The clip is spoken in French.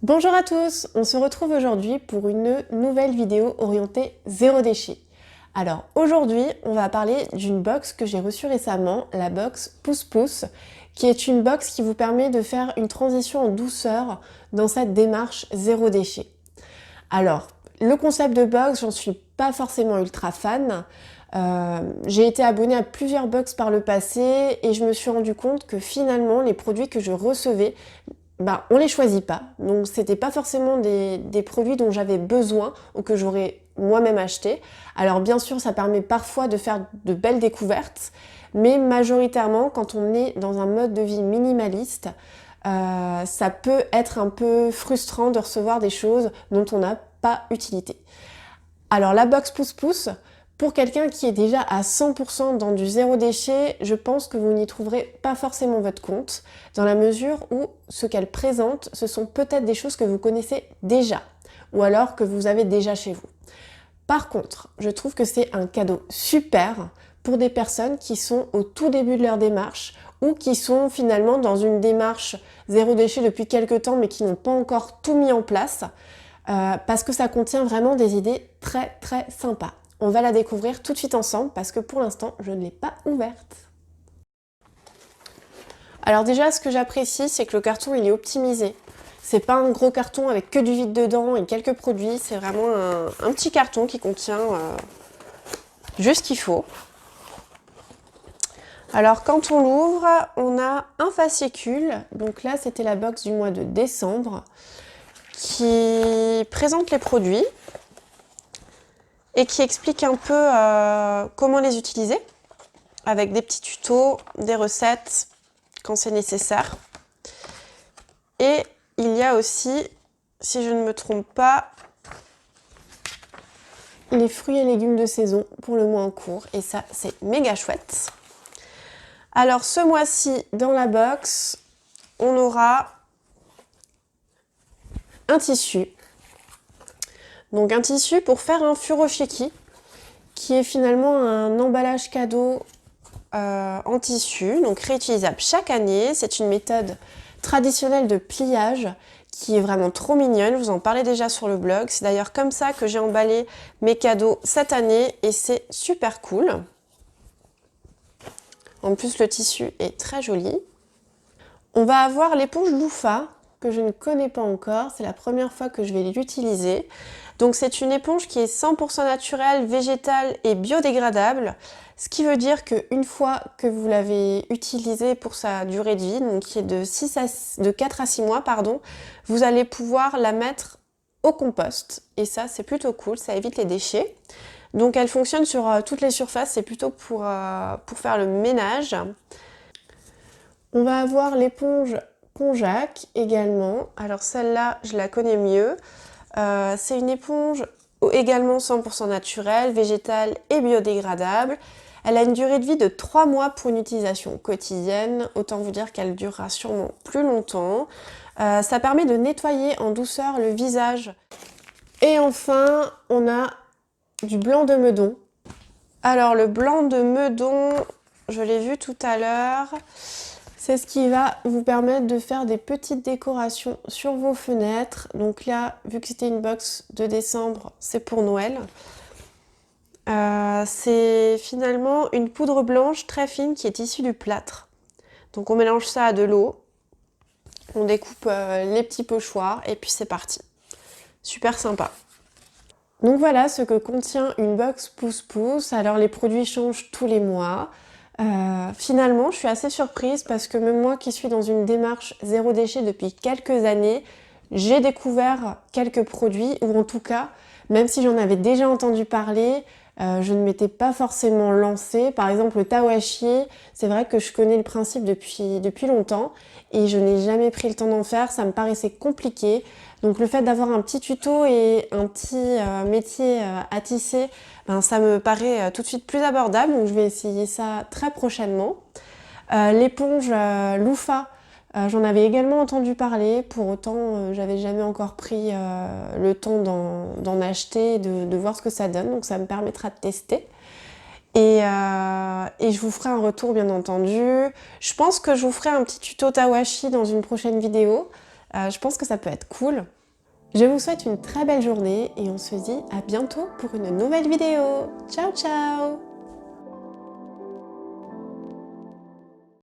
Bonjour à tous, on se retrouve aujourd'hui pour une nouvelle vidéo orientée zéro déchet. Alors aujourd'hui, on va parler d'une box que j'ai reçue récemment, la box Pouce Pouce, qui est une box qui vous permet de faire une transition en douceur dans cette démarche zéro déchet. Alors, le concept de box, j'en suis pas forcément ultra fan. J'ai été abonnée à plusieurs box par le passé et je me suis rendu compte que finalement les produits que je recevais, on les choisit pas. Donc c'était pas forcément des produits dont j'avais besoin ou que j'aurais moi-même acheté. Alors bien sûr, ça permet parfois de faire de belles découvertes, mais majoritairement, quand on est dans un mode de vie minimaliste, ça peut être un peu frustrant de recevoir des choses dont on n'a pas utilité. Alors la box Pouce Pouce, pour quelqu'un qui est déjà à 100% dans du zéro déchet, je pense que vous n'y trouverez pas forcément votre compte, dans la mesure où ce qu'elle présente, ce sont peut-être des choses que vous connaissez déjà, ou alors que vous avez déjà chez vous. Par contre, je trouve que c'est un cadeau super pour des personnes qui sont au tout début de leur démarche, ou qui sont finalement dans une démarche zéro déchet depuis quelques temps, mais qui n'ont pas encore tout mis en place, parce que ça contient vraiment des idées très très sympas. On va la découvrir tout de suite ensemble parce que pour l'instant, je ne l'ai pas ouverte. Alors déjà, ce que j'apprécie, c'est que le carton, il est optimisé. C'est pas un gros carton avec que du vide dedans et quelques produits. C'est vraiment un petit carton qui contient juste ce qu'il faut. Alors quand on l'ouvre, on a un fascicule. Donc là, c'était la box du mois de décembre qui présente les produits et qui explique un peu comment les utiliser, avec des petits tutos, des recettes quand c'est nécessaire. Et il y a aussi, si je ne me trompe pas, les fruits et légumes de saison pour le mois en cours. Et ça, c'est méga chouette. Alors ce mois-ci, dans la box, on aura un tissu. Donc un tissu pour faire un furoshiki, qui est finalement un emballage cadeau en tissu, donc réutilisable chaque année. C'est une méthode traditionnelle de pliage qui est vraiment trop mignonne. Je vous en parlais déjà sur le blog. C'est d'ailleurs comme ça que j'ai emballé mes cadeaux cette année et c'est super cool. En plus, le tissu est très joli. On va avoir l'éponge Loofah que je ne connais pas encore. C'est la première fois que je vais l'utiliser. Donc c'est une éponge qui est 100% naturelle, végétale et biodégradable. Ce qui veut dire qu'une fois que vous l'avez utilisée pour sa durée de vie, donc qui est de 4 à 6 mois, vous allez pouvoir la mettre au compost. Et ça, c'est plutôt cool, ça évite les déchets. Donc elle fonctionne sur toutes les surfaces, c'est plutôt pour faire le ménage. On va avoir l'éponge Konjac également. Alors celle-là, je la connais mieux. C'est une éponge également 100% naturelle, végétale et biodégradable. Elle a une durée de vie de 3 mois pour une utilisation quotidienne. Autant vous dire qu'elle durera sûrement plus longtemps. Ça permet de nettoyer en douceur le visage. Et enfin, on a du blanc de meudon. Alors le blanc de meudon, je l'ai vu tout à l'heure. C'est ce qui va vous permettre de faire des petites décorations sur vos fenêtres. Donc là, vu que c'était une box de décembre, c'est pour Noël. C'est finalement une poudre blanche très fine qui est issue du plâtre. Donc on mélange ça à de l'eau, on découpe les petits pochoirs et puis c'est parti. Super sympa. Donc voilà ce que contient une box Pouce Pouce. Alors les produits changent tous les mois. Finalement, je suis assez surprise parce que même moi qui suis dans une démarche zéro déchet depuis quelques années, j'ai découvert quelques produits, ou en tout cas, même si j'en avais déjà entendu parler, je ne m'étais pas forcément lancée. Par exemple, le tawashi, c'est vrai que je connais le principe depuis longtemps et je n'ai jamais pris le temps d'en faire, ça me paraissait compliqué. Donc le fait d'avoir un petit tuto et un petit métier à tisser, ça me paraît tout de suite plus abordable, donc je vais essayer ça très prochainement. L'éponge Loofah, j'en avais également entendu parler, pour autant j'avais jamais encore pris le temps d'en acheter, de voir ce que ça donne, donc ça me permettra de tester. Et je vous ferai un retour bien entendu. Je pense que je vous ferai un petit tuto tawashi dans une prochaine vidéo. Je pense que ça peut être cool. Je vous souhaite une très belle journée et on se dit à bientôt pour une nouvelle vidéo. Ciao ciao!